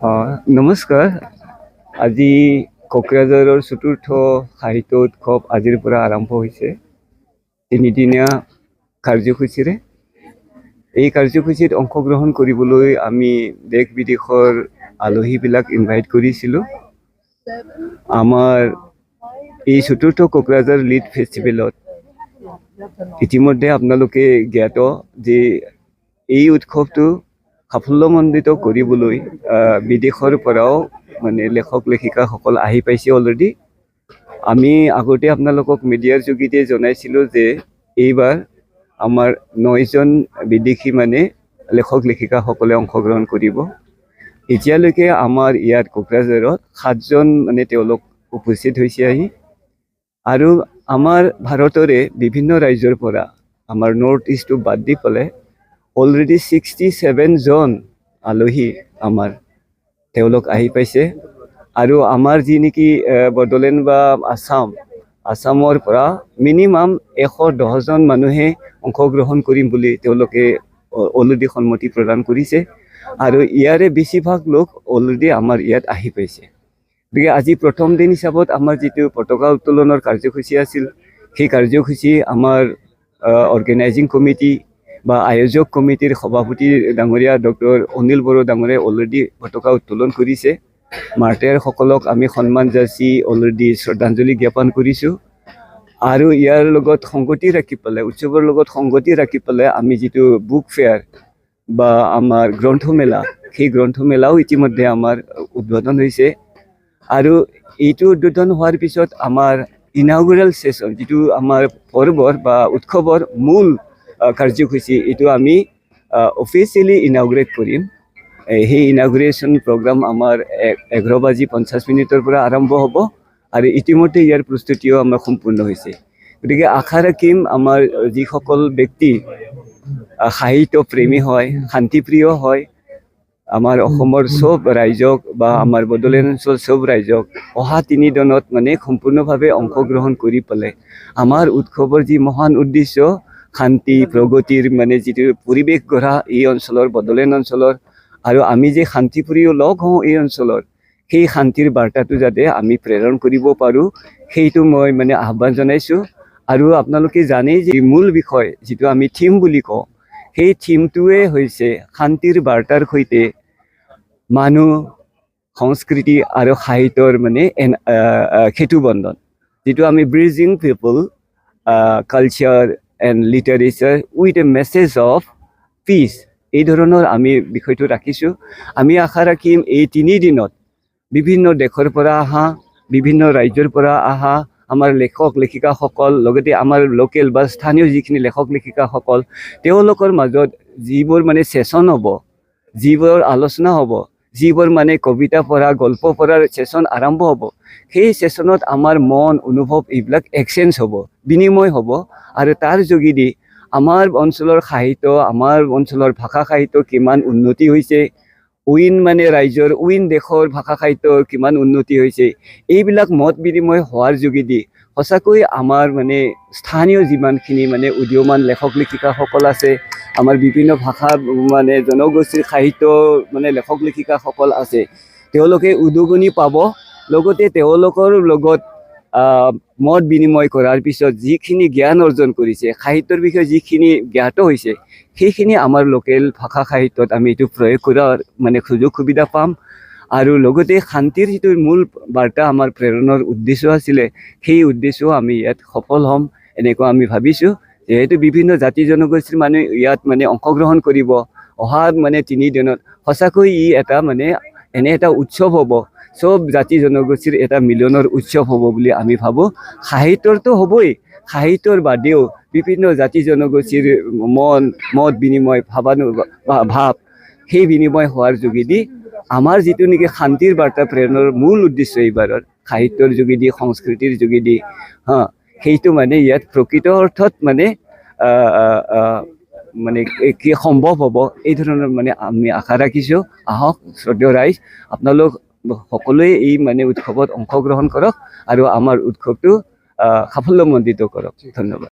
নমস্কাৰ। আজি কোকৰাঝাৰৰ চতুৰ্থ সাহিত্য উৎসৱ আজিৰ পৰা আৰম্ভ হৈছে তিনিদিনীয়া কাৰ্যসূচীৰে। এই কাৰ্যসূচীত অংশগ্ৰহণ কৰিবলৈ আমি দেশ বিদেশৰ আলহীবিলাক ইনভাইট কৰিছিলোঁ। আমাৰ এই চতুৰ্থ কোকৰাঝাৰ লিড ফেষ্টিভেলত ইতিমধ্যে আপোনালোকে জ্ঞাত যে এই উৎসৱটো সাফল্যমণ্ডিত কৰিবলৈ বিদেশৰ পৰাও মানে লেখক লেখিকাসকল আহি পাইছে অলৰেডি। আমি আগতে আপোনালোকক মিডিয়াৰ যোগেদি জনাইছিলোঁ যে এইবাৰ আমাৰ 9জন বিদেশী মানে লেখক লেখিকাসকলে অংশগ্ৰহণ কৰিব। এতিয়ালৈকে আমাৰ ইয়াত কোকৰাঝাৰত 7জন মানে তেওঁলোক উপস্থিত হৈছে আহি। আৰু আমাৰ ভাৰতৰে বিভিন্ন ৰাজ্যৰ পৰা আমাৰ নৰ্থ ইষ্টটো বাদ দি পেলাই অলৰেডি 67জন আলহী আমাৰ তেওঁলোক আহি পাইছে। আৰু আমাৰ যি নেকি বড়োলেণ্ড বা আসামৰ পৰা মিনিমাম 110জন মানুহে অংশগ্ৰহণ কৰিম বুলি তেওঁলোকে অলৰেডি সন্মতি প্ৰদান কৰিছে। আৰু ইয়াৰে বেছিভাগ লোক অলৰেডি আমাৰ ইয়াত আহি পাইছে। গতিকে আজি প্ৰথম দিন হিচাপত আমাৰ যিটো পতাকা উত্তোলনৰ কাৰ্যসূচী আছিল, সেই কাৰ্যসূচী আমাৰ অৰ্গেনাইজিং কমিটি বা আয়োজক কমিটিৰ সভাপতি ডাঙৰীয়া ডক্টৰ অনিল বড়ো ডাঙৰীয়াই অলৰেডি পতাকা উত্তোলন কৰিছে। মাৰ্টায়াৰসকলক আমি সন্মান যাচি অলৰেডি শ্ৰদ্ধাঞ্জলি জ্ঞাপন কৰিছোঁ। আৰু ইয়াৰ লগত সংগতি ৰাখি পেলাই উৎসৱৰ লগত সংগতি ৰাখি পেলাই আমি যিটো বুক ফেয়াৰ বা আমাৰ গ্ৰন্থমেলা, সেই গ্ৰন্থমেলাও ইতিমধ্যে আমাৰ উদ্বোধন হৈছে। আৰু এইটো উদ্বোধন হোৱাৰ পিছত আমাৰ ইনাগুৰেল ছেশ্যন, যিটো আমাৰ পৰ্বৰ বা উৎসৱৰ মূল কাৰ্যসূচী, এইটো আমি অফিচিয়েলি ইনাগুৰেট কৰিম। সেই ইনাগুৰেশ্যন প্ৰগ্ৰাম আমাৰ 11:50 পৰা আৰম্ভ হ'ব। আৰু ইতিমধ্যে ইয়াৰ প্ৰস্তুতিও আমাৰ সম্পূৰ্ণ হৈছে। গতিকে আশা ৰাখিম আমাৰ যিসকল ব্যক্তি সাহিত্য প্ৰেমী হয়, শান্তিপ্ৰিয় হয়, আমাৰ অসমৰ চব ৰাইজক বা আমাৰ বড়োলেণ্ড অঞ্চল চব ৰাইজক অহা 3 দিনত মানে সম্পূৰ্ণভাৱে অংশগ্ৰহণ কৰি পেলাই আমাৰ উৎসৱৰ যি মহান উদ্দেশ্য শান্তি প্ৰগতিৰ মানে যিটো পৰিৱেশ গঢ়া এই অঞ্চলৰ বড়োলেণ্ড অঞ্চলৰ, আৰু আমি যে শান্তিপ্ৰিয় লগ হওঁ এই অঞ্চলৰ, সেই শান্তিৰ বাৰ্তাটো যাতে আমি প্ৰেৰণ কৰিব পাৰোঁ, সেইটো মই মানে আহ্বান জনাইছোঁ। আৰু আপোনালোকে জানেই যে মূল বিষয় যিটো আমি থিম বুলি কওঁ, সেই থিমটোৱে হৈছে শান্তিৰ বাৰ্তাৰ সৈতে মানুহ, সংস্কৃতি আৰু সাহিত্যৰ মানে সেতুবন্ধন, যিটো আমি bridging people culture and literature with a message of peace, এই ধৰণৰ আমি বিষয়টো ৰাখিছোঁ। আমি আশা ৰাখিম এই 3 দিনত বিভিন্ন দেশৰ পৰা অহা, বিভিন্ন ৰাজ্যৰ পৰা অহা আমাৰ লেখক লেখিকাসকল, লগতে আমাৰ লোকেল বা স্থানীয় যিখিনি লেখক লেখিকাসকল, তেওঁলোকৰ মাজত যিবোৰ মানে ছেশ্যন হ'ব, যিবোৰ আলোচনা হ'ব, যিবোৰ মানে কবিতা পঢ়া, গল্প পঢ়াৰ ছেশ্যন আৰম্ভ হ'ব, সেই ছেশ্যনত আমাৰ মন অনুভৱ এইবিলাক এক্সচেঞ্জ হ'ব, বিনিময় হ'ব। আৰু তাৰ যোগেদি আমাৰ অঞ্চলৰ সাহিত্য, আমাৰ অঞ্চলৰ ভাষা সাহিত্য কিমান উন্নতি হৈছে, মানে ৰাইজৰ দেশৰ ভাষা সাহিত্য কিমান উন্নতি হৈছে, এইবিলাক মত বিনিময় হোৱাৰ যোগেদি সঁচাকৈ আমাৰ মানে স্থানীয় যিমানখিনি মানে উদীয়মান লেখক লেখিকাসকল আছে, আমাৰ বিভিন্ন ভাষা মানে জনগোষ্ঠীৰ সাহিত্য মানে লেখক লেখিকাসকল আছে, তেওঁলোকে উদগনি পাব। লগতে তেওঁলোকৰ লগত মত বিনিময় কৰাৰ পিছত যিখিনি জ্ঞান অৰ্জন কৰিছে, সাহিত্যৰ বিষয়ে যিখিনি জ্ঞাত হৈছে, সেইখিনি আমাৰ লোকেল ভাষা সাহিত্যত আমি এইটো প্ৰয়োগ কৰাৰ মানে সুযোগ সুবিধা পাম। আৰু লগতে শান্তিৰ যিটো মূল বাৰ্তা আমাৰ প্ৰেৰণৰ উদ্দেশ্য আছিলে, সেই উদ্দেশ্যও আমি ইয়াত সফল হ'ম এনেকুৱা আমি ভাবিছোঁ। যিহেতু বিভিন্ন জাতি জনগোষ্ঠীৰ মানুহ ইয়াত মানে অংশগ্ৰহণ কৰিব অহা মানে 3 দিনত, সঁচাকৈ ই এটা মানে এনে এটা উৎসৱ হ'ব, চব জাতি জনগোষ্ঠীৰ এটা মিলনৰ উৎসৱ হ'ব বুলি আমি ভাবোঁ। সাহিত্যৰটো হ'বই, সাহিত্যৰ বাদেও বিভিন্ন জাতি জনগোষ্ঠীৰ মত বিনিময়, ভাৱ, সেই বিনিময় হোৱাৰ যোগেদি আমাৰ যিটো নেকি শান্তিৰ বাৰ্তা প্ৰেৰণৰ মূল উদ্দেশ্য এইবাৰৰ সাহিত্যৰ যোগেদি, সংস্কৃতিৰ যোগেদি, সেইটো মানে ইয়াত প্ৰকৃত অৰ্থত মানে মানে কি সম্ভৱ হ'ব, এই ধৰণৰ মানে আমি আশা ৰাখিছোঁ। আহক শ্ৰদ্ধেয় ৰাইজ, আপোনালোক সকলোৱে এই মানে উৎসৱত অংশগ্ৰহণ কৰক আৰু আমাৰ উৎসৱটো সাফল্যমণ্ডিত কৰক। ধন্যবাদ।